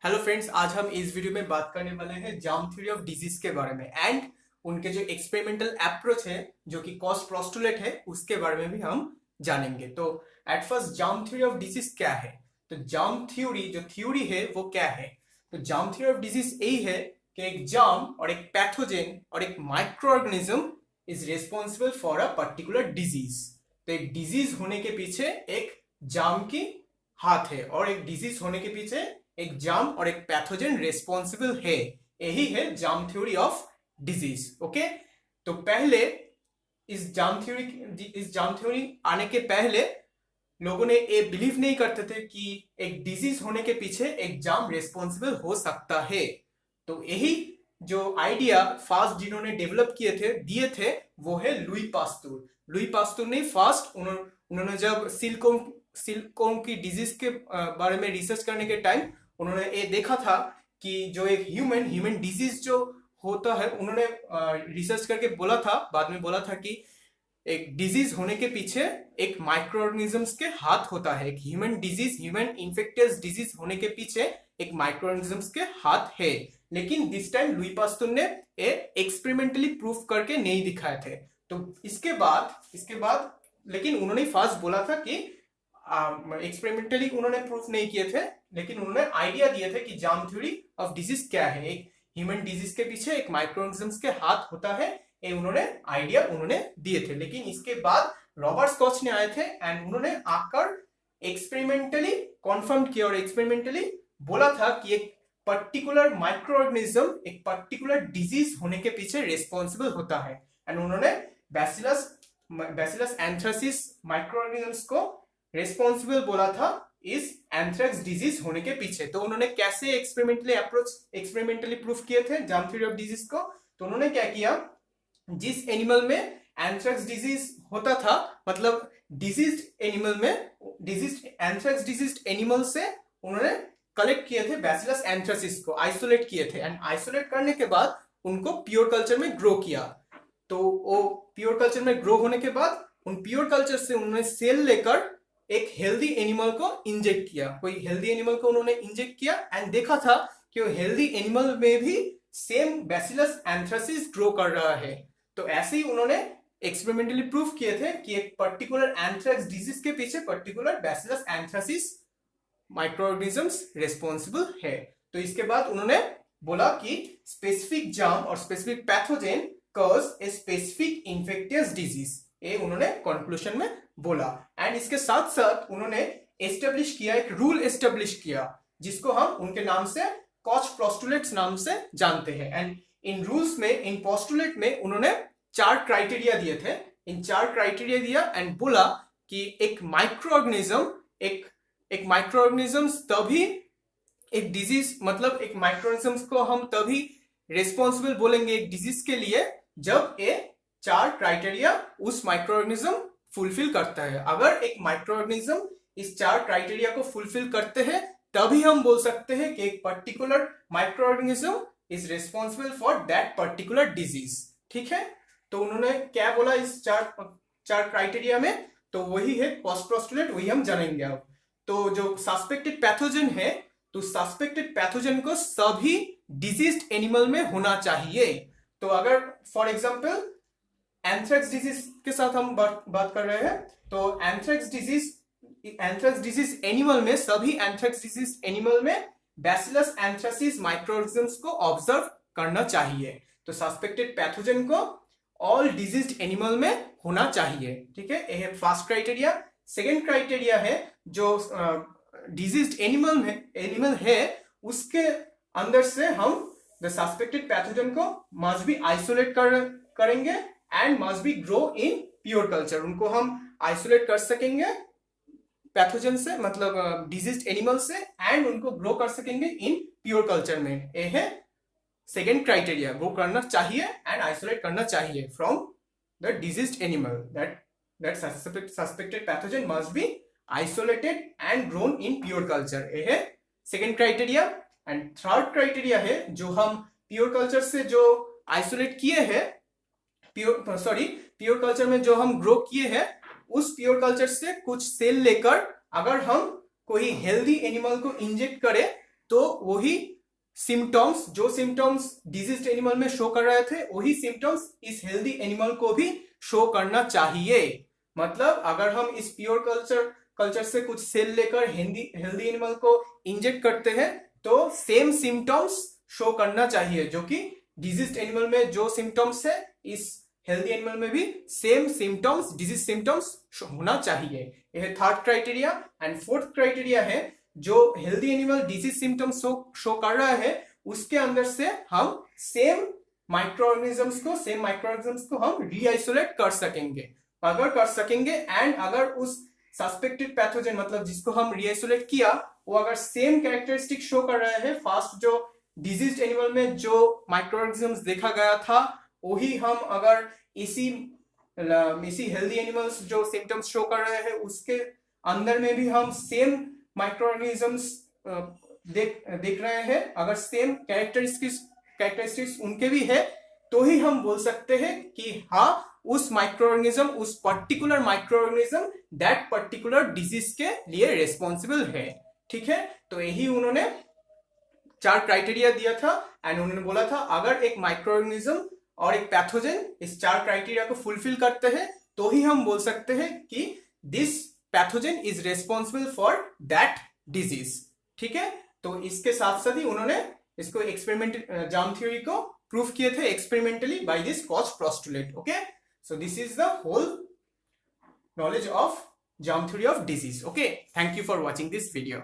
Hello friends, आज हम इस वीडियो में बात करने वाले हैं जार्म थ्योरी ऑफ डिजीज के बारे में एंड उनके जो एक्सपेरिमेंटल अप्रोच है जो कि कॉस्ट पोस्टुलेट है उसके बारे में भी हम जानेंगे। तो at first germ theory of disease क्या है? तो जार्म थ्योरी जो थ्योरी है वो क्या है? तो जार्म थ्योरी ऑफ डिजीज यही है कि एक जार्म और एक पैथोजेन और एक micro organism is responsible for a particular disease. तो एक डिजीज होने के पीछे एक जार्म की हाथ है और एक डिजीज होने के पीछे एक जार्म और एक पैथोजन रेस्पॉन्सिबल है। यही है germ theory of disease. Okay, तो पहले इस जार्म थ्योरी आने के पहले लोगों ने ये बिलीव नहीं करते थे कि एक डिजीज होने के पीछे एक जार्म रेस्पॉन्सिबल हो सकता है। तो यही जो आइडिया फास्ट जिन्होंने डेवलप दिए थे वो है लुई पास्तूर। लुई पास्तूर ने फास्ट उन्होंने जब सिल्कोम की डिजीज के बारे में रिसर्च करने के टाइम उन्होंने ये देखा था कि जो एक ह्यूमन डिजीज जो होता है, उन्होंने रिसर्च करके बोला था, बाद में बोला था कि एक डिजीज होने के पीछे एक माइक्रो ऑर्गेनिजम्स के हाथ होता है। एक ह्यूमन इन्फेक्टियस डिजीज होने के पीछे एक माइक्रो ऑर्गेनिजम्स के हाथ है। लेकिन दिस टाइम लुई पास्तूर ने ये एक्सपेरिमेंटली प्रूफ करके नहीं दिखाए थे। तो इसके बाद लेकिन उन्होंने फास्ट बोला था कि एक्सपेरिमेंटली उन्होंने प्रूफ नहीं किए थे, लेकिन उन्होंने आइडिया दिए थे कि जार्म थ्योरी ऑफ डिजीज क्या है। एक ह्यूमन डिजीज के पीछे एक माइक्रो ऑर्गेनिजम्स के हाथ होता है, ये उन्होंने दिए थे। लेकिन इसके बाद रॉबर्ट कॉच ने आए थे एंड उन्होंने आकर एक्सपेरिमेंटली कॉन्फर्म किया और एक्सपेरिमेंटली बोला था कि एक पर्टिकुलर माइक्रो ऑर्गेनिज्म एक पर्टिकुलर डिजीज होने के पीछे रेस्पॉन्सिबल होता है। एंड उन्होंने बैसिलस एंथ्रासिस माइक्रो ऑर्गेनिजम्स को रेस्पॉन्सिबल बोला था इस एंथ्रेक्स डिजीज होने के पीछे। तो उन्होंने कैसे एक्सपेरिमेंटली प्रूफ किए थे जार्म थ्योरी ऑफ डिजीज को? तो उन्होंने क्या किया, जिस एनिमल में एंथ्रेक्स डिजीज होता था, मतलब एंथ्रेक्स डिजीज एनिमल से उन्होंने कलेक्ट किए थे बैसिलस एंथ्रासिस को, आइसोलेट किए थे एंड आइसोलेट करने के बाद उनको प्योर कल्चर में ग्रो किया। तो वो प्योर कल्चर में ग्रो होने के बाद उन प्योर कल्चर से उन्होंने सेल लेकर एक हेल्दी एनिमल को इंजेक्ट किया। कोई हेल्दी एनिमल को उन्होंने इंजेक्ट किया एंड देखा था कि वो हेल्दी एनिमल में भी सेम बैसिलस एंथ्रासिस ग्रो कर रहा है। तो ऐसे ही उन्होंने एक्सपेरिमेंटली प्रूफ किए थे कि एक पर्टिकुलर एंथ्रेक्स डिजीज के पीछे particular bacillus anthracis microorganisms responsible है। तो इसके बाद उन्होंने बोला कि स्पेसिफिक जार्म और specific pathogen cause a specific infectious disease, ये उन्होंने कंक्लूजन में बोला। एंड इसके साथ साथ उन्होंने एक रूल एस्टेब्लिश किया जिसको हम उनके नाम से कॉच पोस्टुलेट्स नाम से जानते हैं। एंड इन पोस्टुलेट में उन्होंने 4 क्राइटेरिया दिए थे। इन 4 क्राइटेरिया दिया एंड बोला कि एक माइक्रो ऑर्गेनिज्म तभी एक डिजीज, मतलब एक माइक्रो ऑर्गेनिज्म को हम तभी रेस्पॉन्सिबल बोलेंगे एक डिजीज के लिए जब ये 4 क्राइटेरिया उस माइक्रो ऑर्गेनिज्म फुलफिल करता है। अगर एक माइक्रो ऑर्गेनिज्म इस 4 क्राइटेरिया को फुलफिल करते हैं तभी हम बोल सकते हैं कि एक particular micro organism is responsible for that particular disease. ठीक है, तो उन्होंने क्या बोला इस 4 क्राइटेरिया में? तो वही है कॉस्ट पोस्टुलेट, वही हम जानेंगे अब। तो जो सस्पेक्टेड पैथोजन है, तो सस्पेक्टेड पैथोजन को सभी डिजीज्ड एनिमल में होना चाहिए। तो अगर फॉर एग्जांपल एंथ्रेक्स डिजीज के साथ हम बात कर रहे हैं, तो एंथ्रेक्स डिजीज एनिमल में सभी एंथ्रेक्स डिजीज एनिमल में बैसिलस एंथ्रासिस माइक्रोऑर्गेनिजम्स को ऑब्जर्व करना चाहिए। तो सस्पेक्टेड पैथोजन को ऑल डिजीज्ड एनिमल में होना चाहिए। ठीक है, यह फर्स्ट क्राइटेरिया। सेकेंड क्राइटेरिया है जो डिजीज्ड एनिमल है उसके अंदर से हम द सस्पेक्टेड पैथोजन को मस्ट बी आइसोलेट करेंगे and must be grow in pure culture. उनको हम आइसोलेट कर सकेंगे पैथोजन से, मतलब डिजीज्ड एनिमल से, एंड उनको ग्रो कर सकेंगे इन प्योर कल्चर में। ये है सेकेंड क्राइटेरिया, ग्रो करना चाहिए एंड आइसोलेट करना चाहिए from the diseased animal. That suspected pathogen must be isolated and grown in pure culture. ये है second criteria. And third criteria है जो हम प्योर कल्चर से जो आइसोलेट किए हैं, प्योर कल्चर में जो हम ग्रो किए हैं, उस प्योर कल्चर से कुछ सेल लेकर अगर हम कोई हेल्दी एनिमल को इंजेक्ट करें तो वही सिम्टम्स, जो सिम्टम्स डिजीज एनिमल में शो कर रहे थे, वही सिम्टम्स इस हेल्दी एनिमल को भी शो करना चाहिए। मतलब अगर हम इस प्योर कल्चर से कुछ सेल लेकर हेल्दी एनिमल को इंजेक्ट करते हैं तो सेम सिम्टम्स शो करना चाहिए, जो कि डिजीज एनिमल में जो सिम्टम्स है इस हेल्दी एनिमल में भी सेम सिम्टम्स, डिजीज सिम्टम्स होना चाहिए। यह third criteria. And fourth criteria है, जो healthy animal disease symptoms show कर रहा है उसके अंदर से हम सेम माइक्रोऑर्गेनिजम्स को हम रीआइसोलेट कर सकेंगे। अगर कर सकेंगे एंड अगर उस सस्पेक्टेड पैथोजन, मतलब जिसको हम रीआइसोलेट किया, वो अगर सेम कैरेक्टरिस्टिक शो कर रहा है फास्ट जो डिजीज एनिमल में जो माइक्रोऑर्गेनिजम्स देखा गया था, वही हम अगर इसी हेल्दी एनिमल्स जो सिम्टम्स शो कर रहे हैं उसके अंदर में भी हम सेम माइक्रोऑर्गेनिजम्स देख रहे हैं, अगर सेम कैरेक्टरिस्टिक्स उनके भी है, तो ही हम बोल सकते हैं कि हाँ उस माइक्रोऑर्गेनिज्म, उस particular microorganism that particular disease के लिए रेस्पॉन्सिबल है। ठीक है, तो यही उन्होंने 4 क्राइटेरिया दिया था एंड उन्होंने बोला था अगर एक माइक्रोऑर्गेनिज्म और एक पैथोजन इस 4 क्राइटेरिया को फुलफिल करते हैं तो ही हम बोल सकते हैं कि this pathogen is responsible for that disease. ठीक है, तो इसके साथ साथ ही उन्होंने इसको एक्सपेरिमेंट जार्म थ्योरी को प्रूफ किए थे experimentally by this Koch postulate. Okay, so this is the whole knowledge of germ theory of disease. Okay, thank you for watching this video.